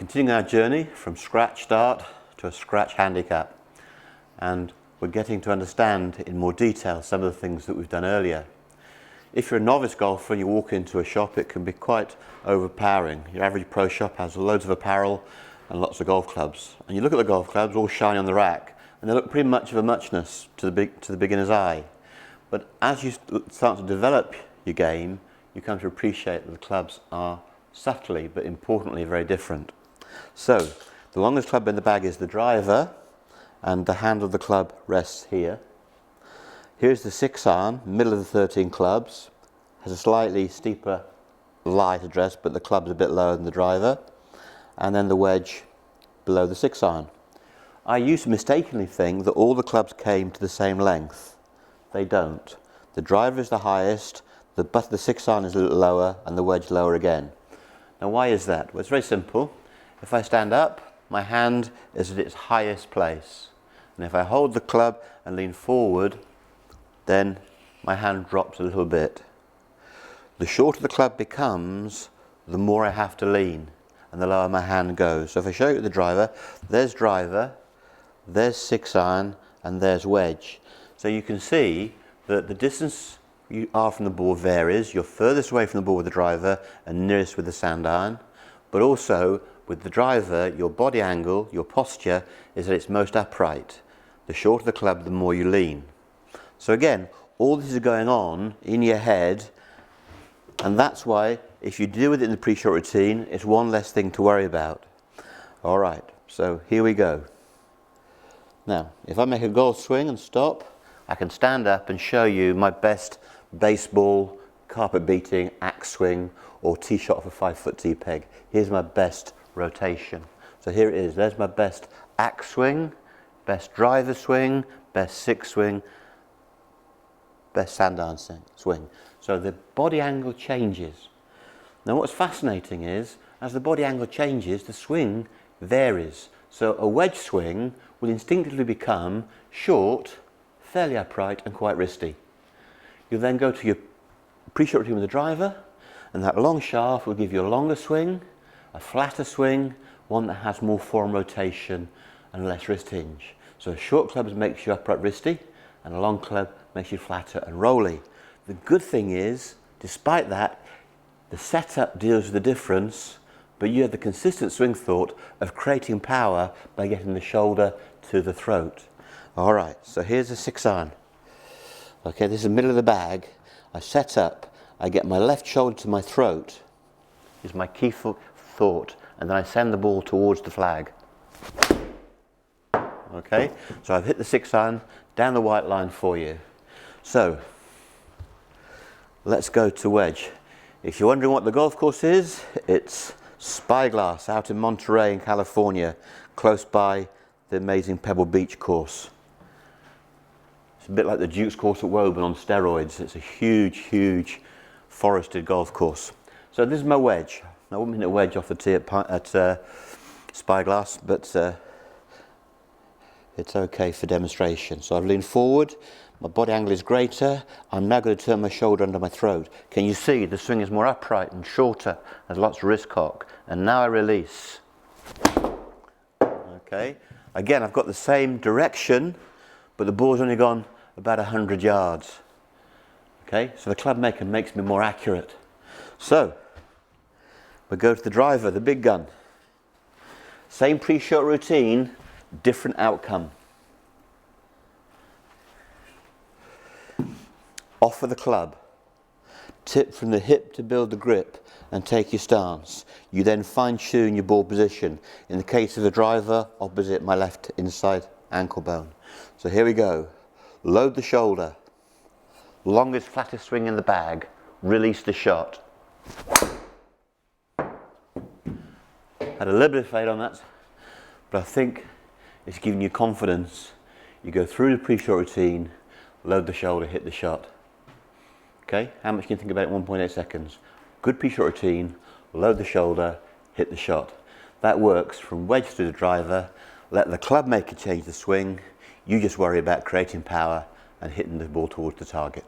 continuing our journey from scratch start to a scratch handicap, and we're getting to understand in more detail some of the things that we've done earlier. If you're a novice golfer and you walk into a shop, it can be quite overpowering. Your average pro shop has loads of apparel and lots of golf clubs, and you look at the golf clubs all shiny on the rack and they look pretty much of a muchness to the beginner's eye. But as you start to develop your game, you come to appreciate that the clubs are subtly but importantly very different. So the longest club in the bag is the driver, and the handle of the club rests here. Here's the 6-iron, middle of the 13 clubs, has a slightly steeper lie to dress, but the club's a bit lower than the driver, and then the wedge below the 6-iron. I used to mistakenly think that all the clubs came to the same length. They don't. The driver is the highest, the butt of the 6-iron is a little lower, and the wedge lower again. Now why is that? Well, it's very simple. If I stand up, my hand is at its highest place. And if I hold the club and lean forward, then my hand drops a little bit. The shorter the club becomes, the more I have to lean, and the lower my hand goes. So if I show you the driver, there's 6-iron, and there's wedge. So you can see that the distance you are from the ball varies. You're furthest away from the ball with the driver and nearest with the sand iron, but also with the driver, your body angle, your posture is at its most upright. The shorter the club, the more you lean. So again, all this is going on in your head, and that's why if you deal with it in the pre-shot routine, it's one less thing to worry about. All right, so here we go. Now, if I make a golf swing and stop, I can stand up and show you my best baseball, carpet beating, axe swing, or tee shot off a 5-foot tee peg. Here's my best rotation. So here it is. There's my best axe swing, best driver swing, best 6 swing, best sand iron swing. So the body angle changes. Now what's fascinating is, as the body angle changes, the swing varies. So a wedge swing will instinctively become short, fairly upright, and quite wristy. You'll then go to your pre-shot routine with the driver, and that long shaft will give you a longer swing, a flatter swing, one that has more form rotation and less wrist hinge. So a short club makes you upright wristy, and a long club makes you flatter and rolly. The good thing is, despite that, the setup deals with the difference, but you have the consistent swing thought of creating power by getting the shoulder to the throat. All right, so here's a 6-iron. Okay, this is the middle of the bag. I set up, I get my left shoulder to my throat, is my key thought, and then I send the ball towards the flag. Okay, so I've hit the 6-iron down the white line for you. So, let's go to wedge. If you're wondering what the golf course is, it's Spyglass out in Monterey in California, close by the amazing Pebble Beach course. It's a bit like the Duke's course at Woburn on steroids. It's a huge, huge forested golf course. So this is my wedge. I wouldn't mean a wedge off the tee at Spyglass, but it's okay for demonstration. So I've leaned forward, my body angle is greater, I'm now going to turn my shoulder under my throat. Can you see the swing is more upright and shorter, there's lots of wrist cock, and now I release. Okay, again I've got the same direction, but the ball's only gone about 100 yards. Okay, so the club maker makes me more accurate. So, we go to the driver, the big gun. Same pre-shot routine, different outcome. Offer the club. Tip from the hip to build the grip and take your stance. You then fine-tune your ball position. In the case of the driver, opposite my left inside ankle bone. So here we go. Load the shoulder. Longest, flattest swing in the bag. Release the shot. Had a little bit of fade on that, but I think it's giving you confidence. You go through the pre-shot routine, load the shoulder, hit the shot. Okay, how much can you think about it in 1.8 seconds? Good pre-shot routine, load the shoulder, hit the shot. That works from wedge to the driver. Let the club maker change the swing. You just worry about creating power and hitting the ball towards the target.